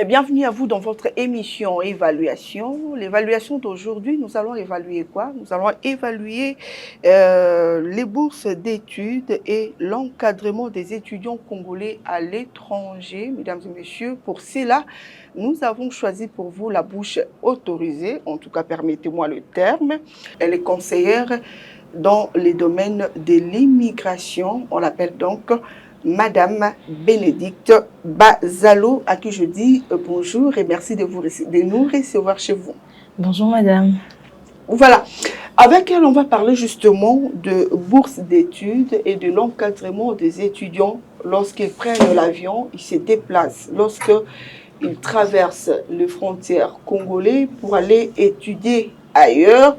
Bienvenue à vous dans votre émission Évaluation. L'évaluation d'aujourd'hui, nous allons évaluer quoi? Nous allons évaluer les bourses d'études et l'encadrement des étudiants congolais à l'étranger. Mesdames et messieurs, pour cela, nous avons choisi pour vous la bouche autorisée, en tout cas permettez-moi le terme. Elle est conseillère dans les domaines de l'immigration. On l'appelle donc Madame Bénédicte Bazalo, à qui je dis bonjour et merci de nous recevoir chez vous. Bonjour Madame. Voilà, avec elle on va parler justement de bourse d'études et de l'encadrement des étudiants lorsqu'ils prennent l'avion, ils se déplacent, lorsqu'ils traversent les frontières congolaises pour aller étudier ailleurs,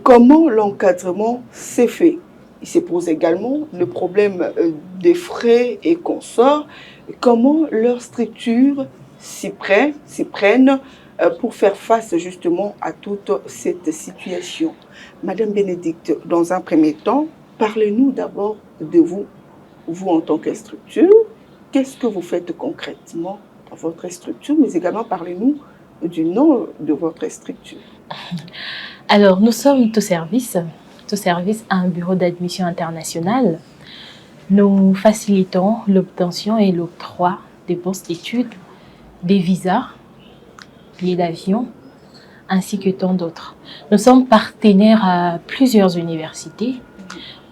comment l'encadrement s'est fait. Il se pose également le problème des frais et consorts, comment leur structure s'y prennent pour faire face justement à toute cette situation. Madame Bénédicte, dans un premier temps, parlez-nous d'abord de vous, vous en tant que structure. Qu'est-ce que vous faites concrètement dans votre structure, mais également parlez-nous du nom de votre structure. Alors, nous sommes tout service à un bureau d'admission international. Nous facilitons l'obtention et l'octroi des bourses d'études, des visas, billets d'avion, ainsi que tant d'autres. Nous sommes partenaires à plusieurs universités,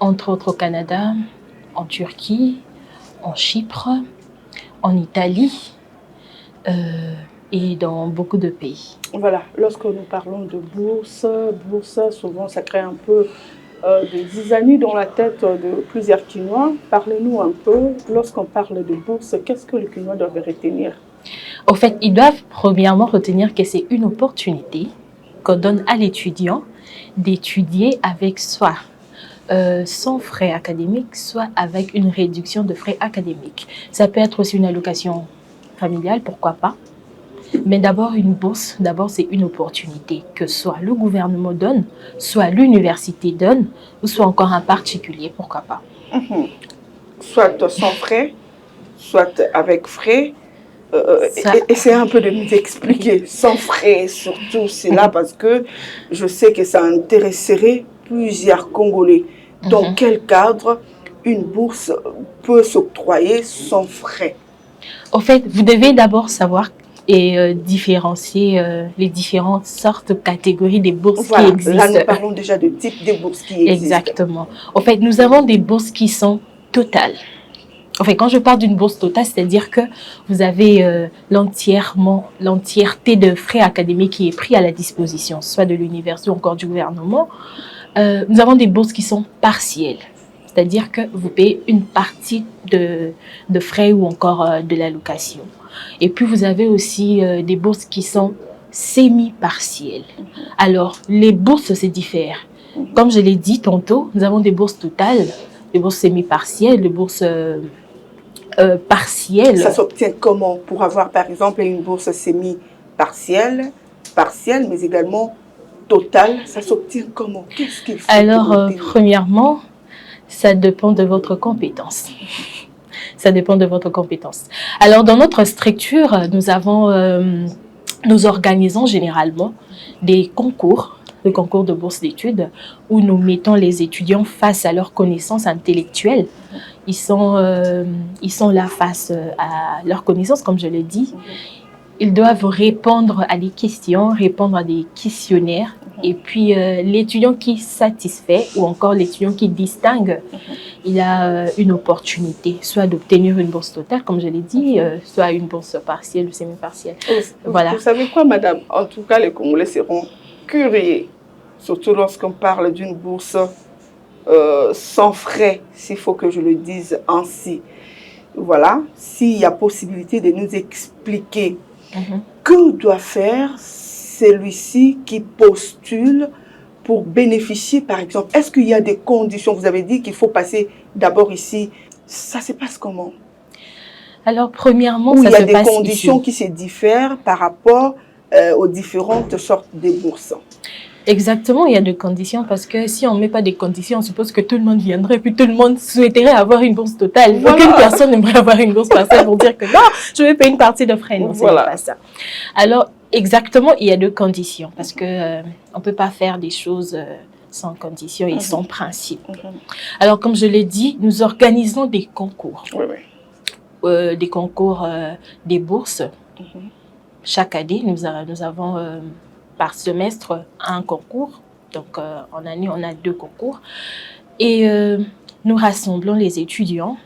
entre autres au Canada, en Turquie, en Chypre, en Italie et dans beaucoup de pays. Voilà, lorsque nous parlons de bourse, souvent ça crée un peu des zizanies dans la tête de plusieurs Quinois. Parlez-nous un peu, lorsqu'on parle de bourse, qu'est-ce que les Quinois doivent retenir? Au fait, ils doivent premièrement retenir que c'est une opportunité qu'on donne à l'étudiant d'étudier avec soit sans frais académiques, soit avec une réduction de frais académiques. Ça peut être aussi une allocation familiale, pourquoi pas. Mais d'abord, une bourse, c'est une opportunité que soit le gouvernement donne, soit l'université donne, ou soit encore un particulier, pourquoi pas. Soit sans frais, soit avec frais. Essayez un peu de nous expliquer, sans frais surtout, c'est là parce que je sais que ça intéresserait plusieurs Congolais. Dans quel cadre une bourse peut s'octroyer sans frais? Au fait, vous devez d'abord savoir et différencier les différentes sortes de catégories des bourses qui existent. Là, nous parlons déjà de type de bourses qui existent. Exactement. En fait, nous avons des bourses qui sont totales. En fait, quand je parle d'une bourse totale, c'est-à-dire que vous avez l'entièreté de frais académiques qui est pris à la disposition, soit de l'université ou encore du gouvernement. Nous avons des bourses qui sont partielles. C'est-à-dire que vous payez une partie de frais ou encore de l'allocation. Et puis, vous avez aussi des bourses qui sont semi-partielles. Alors, les bourses se diffèrent. Comme je l'ai dit tantôt, nous avons des bourses totales, des bourses semi-partielles, des bourses partielles. Ça s'obtient comment? Pour avoir, par exemple, une bourse semi-partielle, mais également totale, ça s'obtient comment? Qu'est-ce qu'il faut? Alors, premièrement, ça dépend de votre compétence. Ça dépend de votre compétence. Alors, dans notre structure, nous organisons généralement des concours de bourse d'études où nous mettons les étudiants face à leurs connaissances intellectuelles. Ils sont là face à leurs connaissances, comme je l'ai dit. Ils doivent répondre à des questions, répondre à des questionnaires. Et puis, l'étudiant qui satisfait ou encore l'étudiant qui distingue, il a une opportunité, soit d'obtenir une bourse totale, comme je l'ai dit, soit une bourse partielle ou semi-partielle. Voilà. Vous savez quoi, madame? En tout cas, les Congolais seront curieux, surtout lorsqu'on parle d'une bourse sans frais, s'il faut que je le dise ainsi. Voilà, s'il y a possibilité de nous expliquer que doit faire celui-ci qui postule pour bénéficier, par exemple. Est-ce qu'il y a des conditions? Vous avez dit qu'il faut passer d'abord ici. Ça se passe comment? Alors, premièrement, ça se passe ici. Il y a des conditions qui se diffèrent par rapport aux différentes sortes de bourses? Exactement, il y a des conditions parce que si on ne met pas des conditions, on suppose que tout le monde viendrait, puis tout le monde souhaiterait avoir une bourse totale. Voilà. Aucune personne n'aimerait avoir une bourse partielle pour dire que non, je vais payer une partie de frais. Non, Voilà. ce n'est pas ça. Alors, exactement, il y a deux conditions parce que on ne peut pas faire des choses sans conditions et sans principe. Alors, comme je l'ai dit, nous organisons des concours. Oui, oui. Des concours des bourses. Chaque année, nous avons par semestre un concours. Donc, en année, on a 2 concours. Et nous rassemblons les étudiants.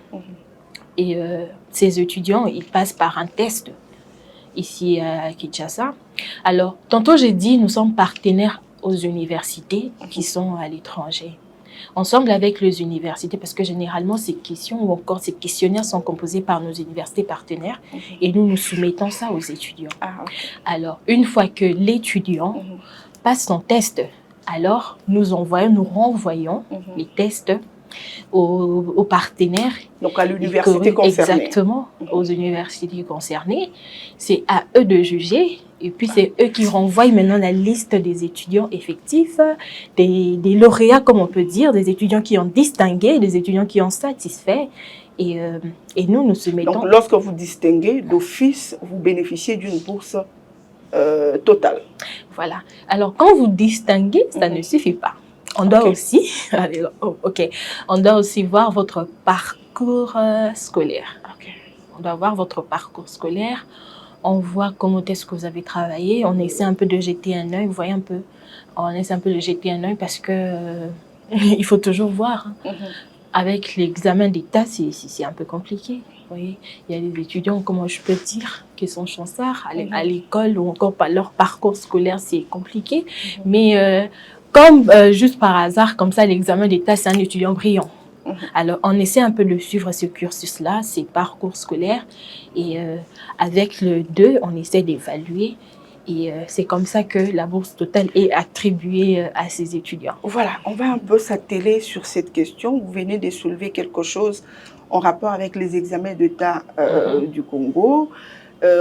Et ces étudiants, ils passent par un test ici à Kinshasa. Alors, tantôt, j'ai dit, nous sommes partenaires aux universités qui sont à l'étranger. Ensemble avec les universités, parce que généralement, ces questions ou encore ces questionnaires sont composés par nos universités partenaires et nous soumettons ça aux étudiants. Alors, une fois que l'étudiant passe son test, alors nous renvoyons les tests aux partenaires. Donc à l'université concernée. Exactement, aux universités concernées. C'est à eux de juger. Et puis, c'est eux qui renvoient maintenant la liste des étudiants effectifs, des lauréats, comme on peut dire, des étudiants qui ont distingué, des étudiants qui ont satisfait. Et nous soumettons... Donc, lorsque vous distinguez, d'office, vous bénéficiez d'une bourse totale. Voilà. Alors, quand vous distinguez, ça ne suffit pas. On doit aussi... On doit aussi voir votre parcours scolaire. On doit voir votre parcours scolaire. On voit comment est-ce que vous avez travaillé. On essaie un peu de jeter un œil. Vous voyez un peu. On essaie un peu de jeter un œil parce que il faut toujours voir. Avec l'examen d'État, c'est un peu compliqué. Vous voyez, il y a des étudiants, comment je peux dire, qui sont chanceux à l'école ou encore par leur parcours scolaire, c'est compliqué. Mais comme juste par hasard, comme ça, l'examen d'État, c'est un étudiant brillant. Alors, on essaie un peu de suivre ce cursus-là, ces parcours scolaires. Et avec le 2, on essaie d'évaluer. Et c'est comme ça que la bourse totale est attribuée à ces étudiants. Voilà, on va un peu s'atteler sur cette question. Vous venez de soulever quelque chose en rapport avec les examens d'État du Congo.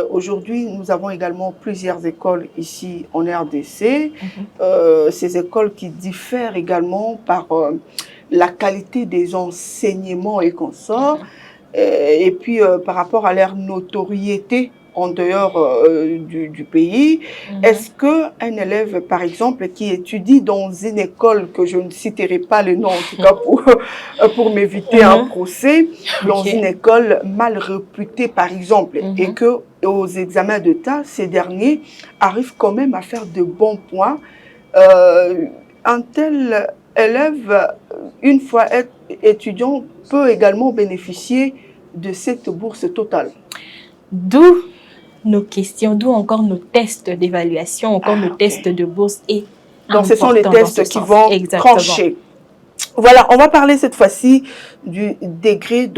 Aujourd'hui, nous avons également plusieurs écoles ici en RDC. Ces écoles qui diffèrent également par la qualité des enseignements et consorts, et puis par rapport à leur notoriété en dehors du pays. Est-ce qu'un élève, par exemple, qui étudie dans une école, que je ne citerai pas le nom, en tout cas pour m'éviter un procès, dans une école mal réputée, par exemple, et que aux examens d'État, ces derniers arrivent quand même à faire de bons points, un tel élève, une fois étudiant, peut également bénéficier de cette bourse totale. D'où nos questions, d'où encore nos tests d'évaluation, encore nos tests de bourse. Donc, ce sont les tests qui vont trancher. Voilà, on va parler cette fois-ci du degré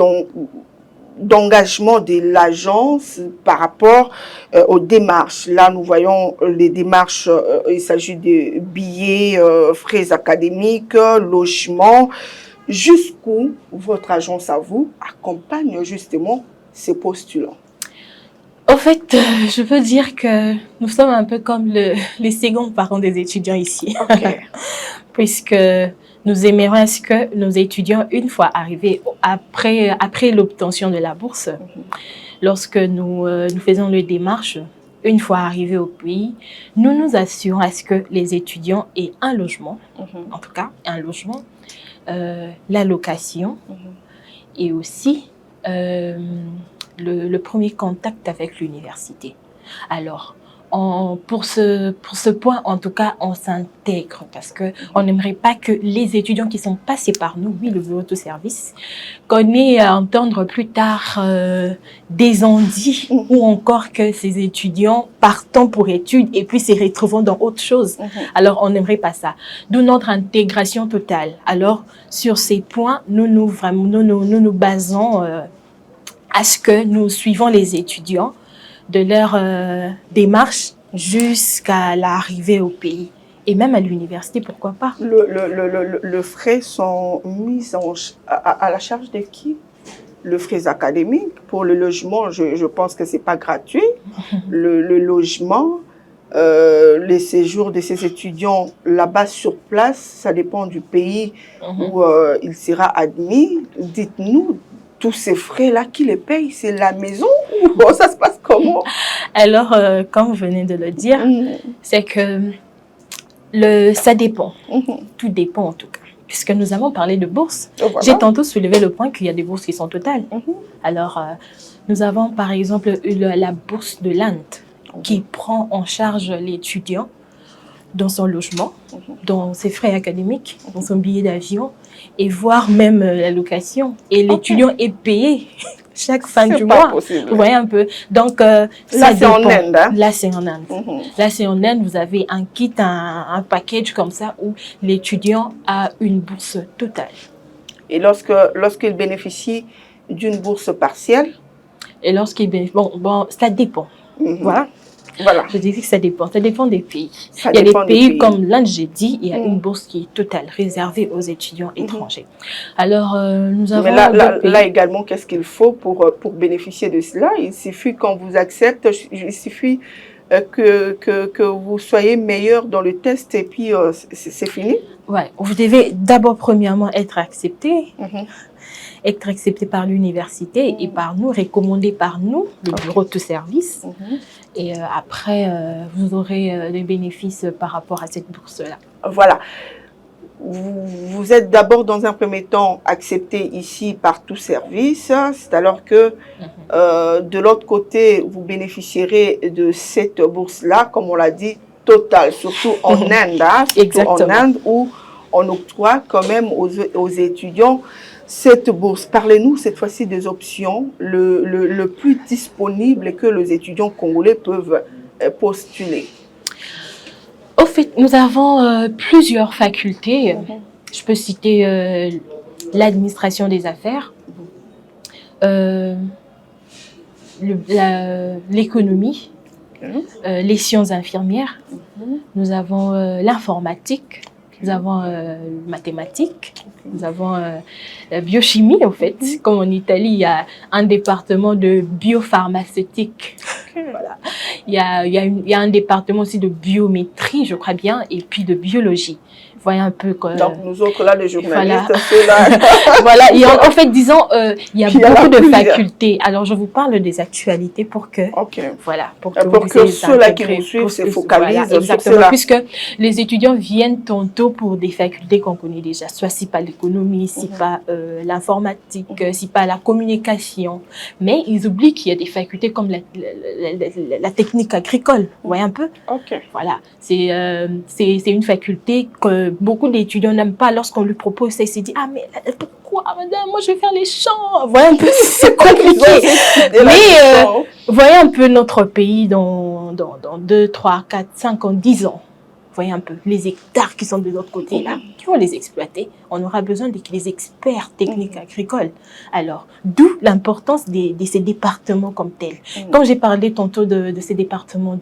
d'engagement de l'agence par rapport aux démarches. Là, nous voyons les démarches, il s'agit de billets, frais académiques, logement. Jusqu'où votre agence à vous accompagne justement ces postulants? Au fait, je peux dire que nous sommes un peu comme les seconds parents des étudiants ici. Puisque nous aimerions à ce que nos étudiants, une fois arrivés, après l'obtention de la bourse, lorsque nous faisons les démarches, une fois arrivés au pays, nous nous assurons à ce que les étudiants aient un logement, en tout cas un logement, la location et aussi le premier contact avec l'université. Alors, pour ce point, en tout cas, on s'intègre parce qu'on n'aimerait pas que les étudiants qui sont passés par nous, oui, le bureau de service, qu'on ait à entendre plus tard des ondits ou encore que ces étudiants partant pour études et puis se retrouvant dans autre chose. Alors, on n'aimerait pas ça. D'où notre intégration totale. Alors, sur ces points, nous nous basons à ce que nous suivons les étudiants de leur démarche jusqu'à l'arrivée au pays. Et même à l'université, pourquoi pas. Le frais sont mis à la charge de qui? Le frais académique. Pour le logement, je pense que ce n'est pas gratuit. Le logement, les séjours de ces étudiants là-bas sur place, ça dépend du pays où il sera admis. Dites-nous, tous ces frais-là, qui les paye? C'est la maison ou bon, ça se passe comment? Alors, comme vous venez de le dire, c'est que ça dépend. Tout dépend en tout cas. Puisque nous avons parlé de bourses, voilà. J'ai tantôt soulevé le point qu'il y a des bourses qui sont totales. Alors, nous avons par exemple la bourse de l'Inde qui prend en charge l'étudiant dans son logement, dans ses frais académiques, dans son billet d'avion et voire même la location. Et l'étudiant est payé chaque fin du mois. Possible. Vous voyez un peu. Donc, là, c'est en Inde. Hein? Là, c'est en Inde. Là, c'est en Inde. Vous avez un kit, un package comme ça où l'étudiant a une bourse totale. Et lorsqu'il bénéficie d'une bourse partielle? Et lorsqu'il bénéficie... Bon, ça dépend. Voilà. Je dirais que ça dépend. Ça dépend des pays. Il y a des pays comme l'Inde, j'ai dit, il y a une bourse qui est totale, réservée aux étudiants étrangers. Alors, nous avons... Mais là également, qu'est-ce qu'il faut pour bénéficier de cela? Il suffit qu'on vous accepte, il suffit que vous soyez meilleur dans le test et puis c'est fini? Ouais, vous devez d'abord, premièrement, être accepté. Être accepté par l'université et par nous, recommandé par nous, le bureau de service. Et après, vous aurez des bénéfices par rapport à cette bourse-là. Voilà. Vous êtes d'abord, dans un premier temps, accepté ici par tout service. C'est alors que, de l'autre côté, vous bénéficierez de cette bourse-là, comme on l'a dit, totale, surtout en Inde. Hein, surtout en Inde, où on octroie quand même aux étudiants cette bourse. Parlez-nous cette fois-ci des options le plus disponible que les étudiants congolais peuvent postuler. Au fait, nous avons plusieurs facultés. Je peux citer l'administration des affaires, l'économie, les sciences infirmières. Nous avons l'informatique. Nous avons mathématiques, nous avons la biochimie, en fait. Comme en Italie, il y a un département de biopharmaceutique. Voilà. Il y a un département aussi de biométrie, je crois bien, et puis de biologie. Vous voyez un peu quoi. Donc, nous autres, là, les journalistes, voilà. ceux-là. Voilà. Et en fait, disons, il y a beaucoup de facultés. Alors, je vous parle des actualités pour que, voilà, pour que ceux-là qui nous suivent se focalisent sur cela. Puisque les étudiants viennent tantôt pour des facultés qu'on connaît déjà, soit si pas l'économie, si pas l'informatique, si pas la communication. Mais ils oublient qu'il y a des facultés comme la technique agricole. Vous voyez un peu? Voilà. C'est une faculté que beaucoup d'étudiants n'aiment pas. Lorsqu'on lui propose ça, il se dit, ah mais pourquoi madame, moi je vais faire les champs. Vous voyez un peu, c'est compliqué. Mais voyez un peu notre pays dans 2, 3, 4, 5 ans, 10 ans. Voyez un peu les hectares qui sont de l'autre côté là, qui vont les exploiter. On aura besoin des experts techniques agricoles. Alors, d'où l'importance de ces départements comme tels. Quand j'ai parlé tantôt de ces départements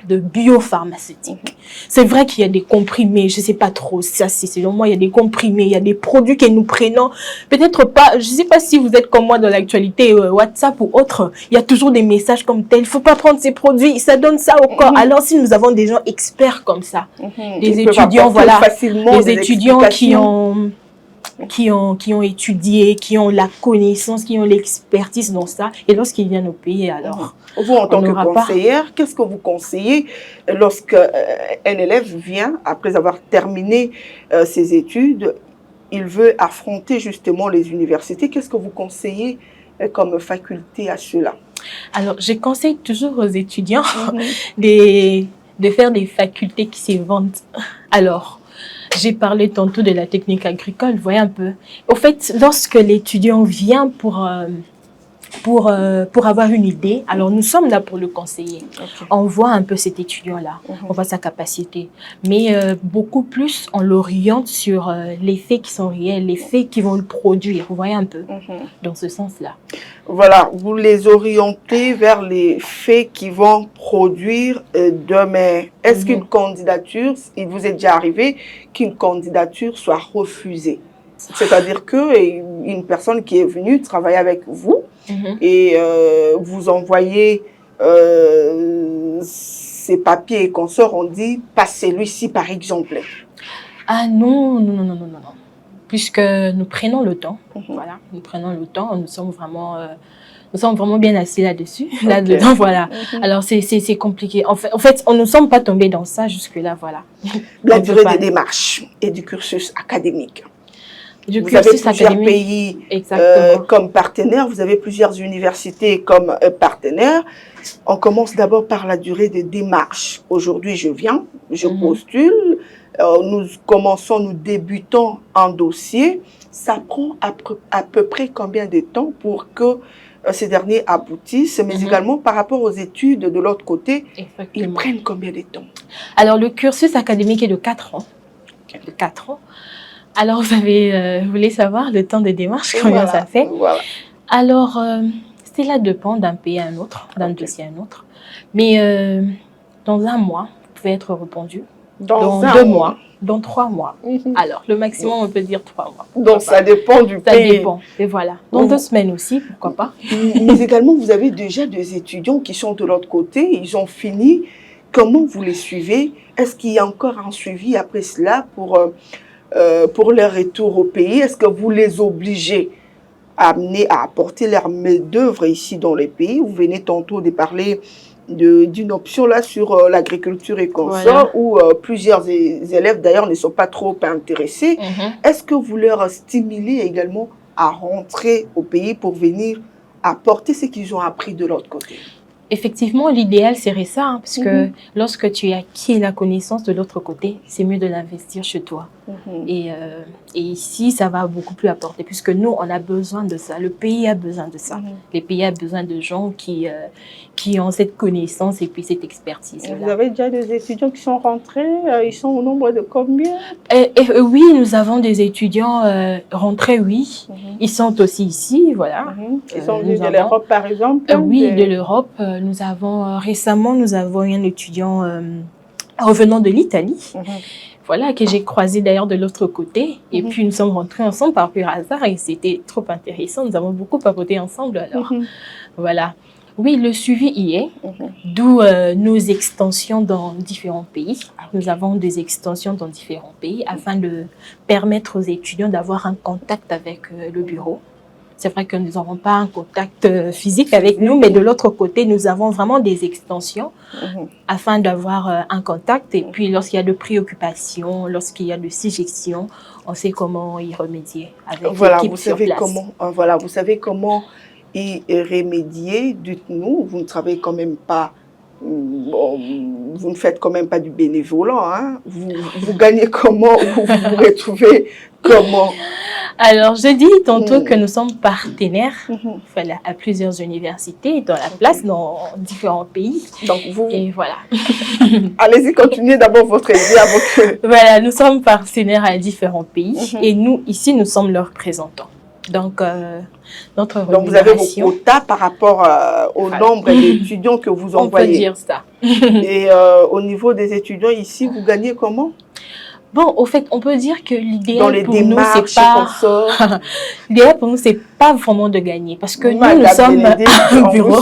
de biopharmaceutique. C'est vrai qu'il y a des comprimés, je sais pas trop, ça c'est selon moi, il y a des comprimés, il y a des produits que nous prenons, peut-être pas, je sais pas si vous êtes comme moi dans l'actualité WhatsApp ou autre, il y a toujours des messages comme tel, il faut pas prendre ces produits, ça donne ça au corps. Alors si nous avons des gens experts comme ça, des étudiants, voilà, des étudiants qui ont étudié, qui ont la connaissance, qui ont l'expertise dans ça, et lorsqu'ils viennent au pays, alors... Vous, en tant que conseillère, qu'est-ce que vous conseillez lorsqu'un élève vient, après avoir terminé ses études, il veut affronter justement les universités? Qu'est-ce que vous conseillez comme faculté à cela? Alors, je conseille toujours aux étudiants de faire des facultés qui se vendent. Alors, j'ai parlé tantôt de la technique agricole, vous voyez un peu. Au fait, lorsque l'étudiant vient pour avoir une idée, alors nous sommes là pour le conseiller. On voit un peu cet étudiant-là, on voit sa capacité. Mais beaucoup plus, on l'oriente sur les faits qui sont réels, les faits qui vont le produire. Vous voyez un peu, dans ce sens-là. Voilà, vous les orientez vers les faits qui vont produire demain. Est-ce qu'une candidature, il vous est déjà arrivé qu'une candidature soit refusée? C'est-à-dire qu'une personne qui est venue travailler avec vous et vous envoyez ces papiers et consorts, on dit pas celui-ci par exemple. Ah non, non, non, non, non, non, non. Puisque nous prenons le temps, voilà, nous prenons le temps, nous sommes vraiment bien assis là-dessus, là-dedans, voilà. Alors, c'est compliqué. En fait, on ne sommes pas tombés dans ça jusque-là, voilà. La durée des démarches et du cursus académique. Vous avez plusieurs pays comme partenaires, vous avez plusieurs universités comme partenaires. On commence d'abord par la durée des démarches. Aujourd'hui, je viens, je postule, nous débutons un dossier. Ça prend à peu près combien de temps pour que ces derniers aboutissent, mais également par rapport aux études de l'autre côté, ils prennent combien de temps? Alors, le cursus académique est de 4 ans. De 4 ans. Alors, vous voulez savoir le temps de démarche, combien ça fait? Alors, cela dépend d'un pays à un autre, d'un dossier à un autre. Mais dans un mois, vous pouvez être répondu. Dans 2 mois, dans 3 mois. Alors, le maximum, on peut dire 3 mois. Donc, ça dépend du pays. Ça dépend, et voilà. Dans 2 semaines aussi, pourquoi pas. Mais également, vous avez déjà des étudiants qui sont de l'autre côté, ils ont fini. Comment vous les suivez? Est-ce qu'il y a encore un suivi après cela pour leur retour au pays? Est-ce que vous les obligez à apporter leur main-d'œuvre ici dans les pays? Vous venez tantôt de parler d'une option là sur l'agriculture et consorts, où plusieurs élèves d'ailleurs ne sont pas trop intéressés. Est-ce que vous leur stimulez également à rentrer au pays pour venir apporter ce qu'ils ont appris de l'autre côté? Effectivement, l'idéal serait ça, hein, parce que lorsque tu as acquis la connaissance de l'autre côté, c'est mieux de l'investir chez toi. Et ici, ça va beaucoup plus apporter, puisque nous, on a besoin de ça. Le pays a besoin de ça. Le pays a besoin de gens qui ont cette connaissance et puis cette expertise. Vous avez déjà des étudiants qui sont rentrés, ils sont au nombre de combien? Oui, nous avons des étudiants rentrés, oui. Ils sont aussi ici, voilà. Ils sont venus de l'Europe, par exemple? Oui, de l'Europe. Nous avons récemment, un étudiant revenant de l'Italie, voilà, que j'ai croisé d'ailleurs de l'autre côté. Et puis nous sommes rentrés ensemble par pur hasard et c'était trop intéressant. Nous avons beaucoup papoté ensemble. Alors, voilà. Oui, le suivi y est, d'où nos extensions dans différents pays. Nous avons des extensions dans différents pays afin de permettre aux étudiants d'avoir un contact avec le bureau. C'est vrai que nous n'avons pas un contact physique avec nous, mais de l'autre côté, nous avons vraiment des extensions afin d'avoir un contact. Et puis, lorsqu'il y a de préoccupations, lorsqu'il y a de suggestions, on sait comment y remédier avec l'équipe sur place. Vous savez comment y remédier. Dites-nous, vous ne travaillez quand même pas, vous ne faites quand même pas du bénévolat, hein? Vous gagnez comment? Vous vous retrouvez comment? Alors, je dis tantôt que nous sommes partenaires à plusieurs universités, dans la place, dans différents pays. Donc, et voilà. Allez-y, continuez d'abord votre idée avant que... Voilà, nous sommes partenaires à différents pays et nous, ici, nous sommes leurs représentants. Donc, notre rémunération... Donc, vous avez vos quotas par rapport au nombre d'étudiants que vous envoyez. On peut dire ça. Et au niveau des étudiants ici, vous gagnez comment? Bon, au fait, on peut dire que l'idéal pour nous, c'est pas... l'idéal pour nous, c'est pas vraiment de gagner. Parce que nous sommes un bureau.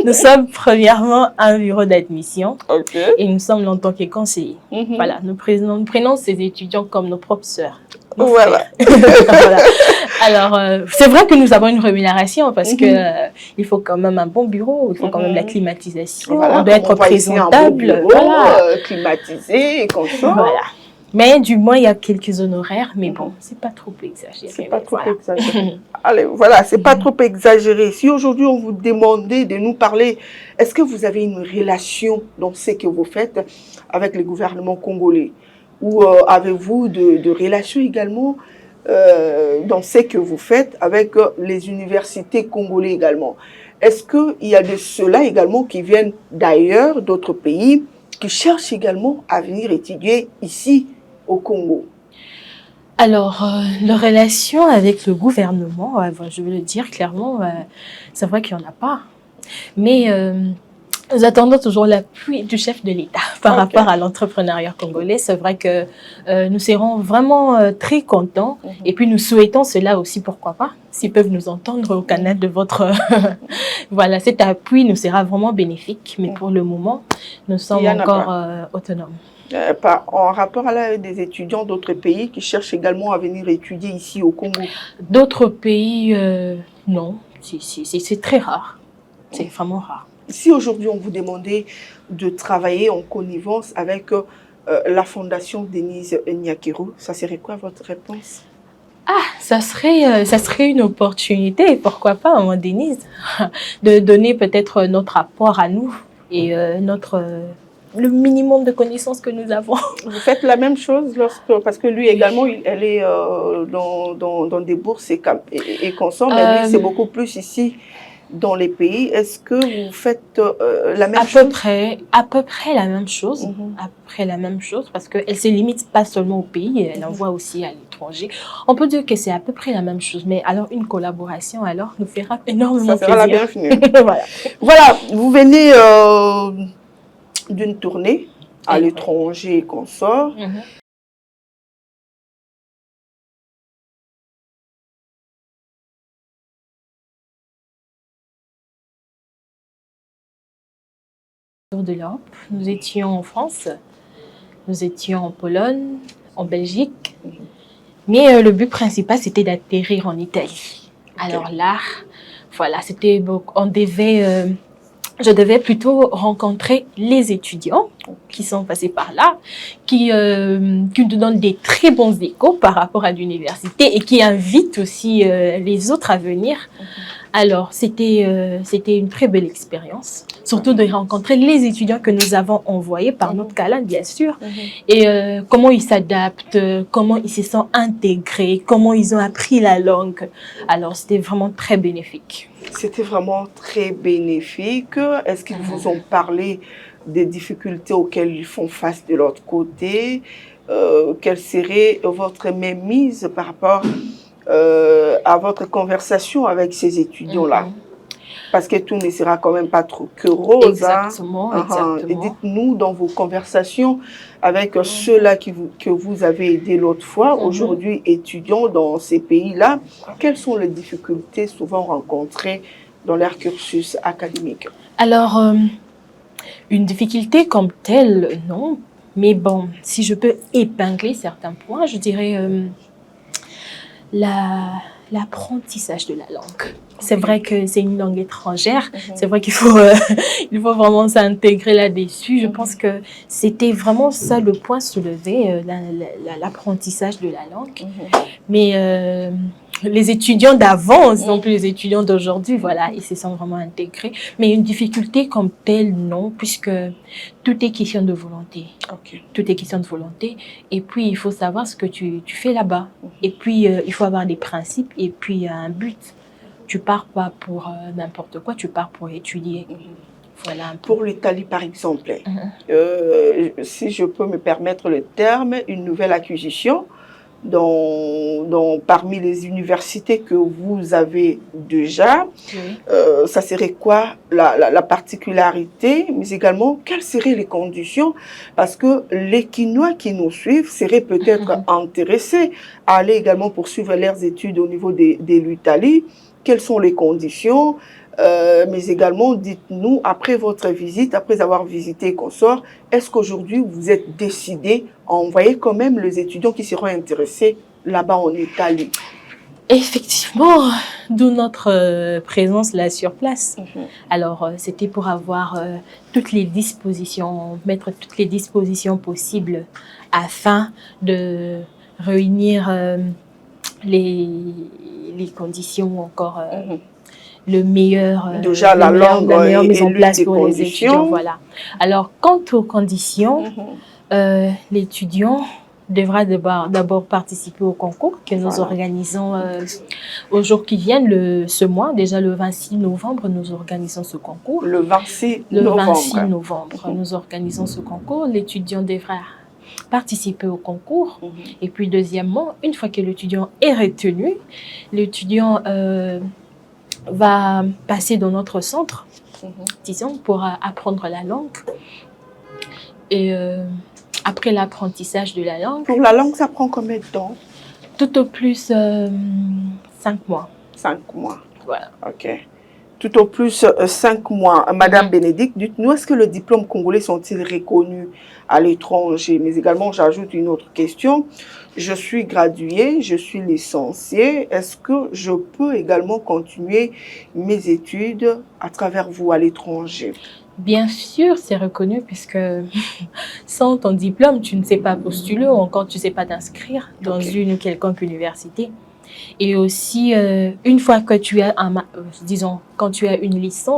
Nous sommes premièrement un bureau d'admission. Et nous sommes en tant que conseillers. Voilà, nous prenons ces étudiants comme nos propres sœurs. Voilà. Voilà. Alors, c'est vrai que nous avons une rémunération parce que il faut quand même un bon bureau, il faut quand même la climatisation, on doit être présentable, un bon bureau, climatisé et comme ça. Voilà. Mais du moins, il y a quelques honoraires, mais bon, c'est pas trop exagéré. C'est pas trop exagéré. Allez, voilà, c'est pas trop exagéré. Si aujourd'hui on vous demandait de nous parler, est-ce que vous avez une relation dans ce que vous faites avec le gouvernement congolais? Ou avez-vous de relations également dans ce que vous faites avec les universités congolaises également? Est-ce qu'il y a de ceux-là également qui viennent d'ailleurs, d'autres pays, qui cherchent également à venir étudier ici au Congo? Alors, la relation avec le gouvernement, je veux le dire clairement, c'est vrai qu'il n'y en a pas. Mais Nous attendons toujours l'appui du chef de l'État par rapport à l'entrepreneuriat congolais. C'est vrai que nous serons vraiment très contents et puis nous souhaitons cela aussi, pourquoi pas, s'ils peuvent nous entendre au canal de votre... Voilà, cet appui nous sera vraiment bénéfique, mais pour le moment, nous sommes encore autonomes. En rapport à des étudiants d'autres pays qui cherchent également à venir étudier ici au Congo? D'autres pays, non, c'est très rare, c'est vraiment rare. Si aujourd'hui on vous demandait de travailler en connivence avec la fondation Denise Nyakero, ça serait quoi votre réponse? Ah, ça serait une opportunité, pourquoi pas, hein, Denise, de donner peut-être notre apport à nous et le minimum de connaissances que nous avons. Vous faites la même chose parce que lui également, elle est dans des bourses et consomme, mais lui c'est beaucoup plus ici dans les pays. Est-ce que vous faites la même chose? À peu près la même chose. Après la même chose, parce qu'elle ne se limite pas seulement au pays, elle envoie aussi à l'étranger. On peut dire que c'est à peu près la même chose, mais alors une collaboration alors nous fera énormément plaisir. Ça sera la bienvenue. Voilà. Voilà, vous venez d'une tournée à l'étranger et consort. De l'Europe. Nous étions en France, nous étions en Pologne, en Belgique, mais le but principal c'était d'atterrir en Italie. Alors là, voilà, c'était je devais plutôt rencontrer les étudiants qui sont passés par là, qui nous donnent des très bons échos par rapport à l'université et qui invitent aussi les autres à venir. Alors, c'était une très belle expérience, surtout de rencontrer les étudiants que nous avons envoyés par notre CALAN, bien sûr, et comment ils s'adaptent, comment ils se sont intégrés, comment ils ont appris la langue. Alors, c'était vraiment très bénéfique. C'était vraiment très bénéfique. Est-ce qu'ils vous ont parlé des difficultés auxquelles ils font face de l'autre côté? Quelle serait votre mainmise par rapport à votre conversation avec ces étudiants-là? Parce que tout ne sera quand même pas trop que rose. Exactement, exactement. Et dites-nous dans vos conversations avec ceux-là que vous avez aidés l'autre fois, aujourd'hui étudiants dans ces pays-là, quelles sont les difficultés souvent rencontrées dans leur cursus académique? Alors, une difficulté comme telle, non. Mais bon, si je peux épingler certains points, je dirais l'apprentissage de la langue. C'est vrai que c'est une langue étrangère. C'est vrai qu'il faut, il faut vraiment s'intégrer là-dessus. Je pense que c'était vraiment ça le point soulevé, l'apprentissage de la langue. Mais les étudiants d'avant, non plus les étudiants d'aujourd'hui, voilà, ils se sont vraiment intégrés. Mais une difficulté comme telle, non, puisque tout est question de volonté. Tout est question de volonté. Et puis, il faut savoir ce que tu fais là-bas. Et puis, il faut avoir des principes et puis un but. Tu pars pas pour n'importe quoi, tu pars pour étudier. Voilà. Pour l'Italie, par exemple, si je peux me permettre le terme, une nouvelle acquisition parmi les universités que vous avez déjà, ça serait quoi la particularité, mais également quelles seraient les conditions? Parce que les Quinois qui nous suivent seraient peut-être intéressés à aller également poursuivre leurs études au niveau de l'Italie. Quelles sont les conditions? Mais également, dites-nous, après votre visite, après avoir visité Consort, est-ce qu'aujourd'hui vous êtes décidé à envoyer quand même les étudiants qui seront intéressés là-bas en Italie? Effectivement, d'où notre présence là sur place. Alors, c'était pour avoir toutes les dispositions, mettre toutes les dispositions possibles afin de réunir les conditions encore... le meilleur, déjà la meilleure mise en place pour les étudiants. Voilà. Alors, quant aux conditions, l'étudiant devra d'abord participer au concours que nous organisons au jour qui viennent, ce mois. Déjà le 26 novembre, nous organisons ce concours. Le 26 novembre, nous organisons ce concours. L'étudiant devra participer au concours. Et puis, deuxièmement, une fois que l'étudiant est retenu, l'étudiant va passer dans notre centre disons, pour apprendre la langue. Et après l'apprentissage de la langue... Pour la langue, ça prend combien de temps? Tout au plus 5 mois. 5 mois. Voilà. OK. Tout au plus 5 mois. Madame Bénédicte, dites-nous, est-ce que les diplômes congolais sont-ils reconnus à l'étranger? Mais également, j'ajoute une autre question. Je suis graduée, je suis licenciée. Est-ce que je peux également continuer mes études à travers vous à l'étranger? Bien sûr, c'est reconnu puisque sans ton diplôme, tu ne sais pas postuler ou encore tu ne sais pas t'inscrire dans une ou quelconque université. Et aussi, une fois que tu as, disons, quand tu as une licence,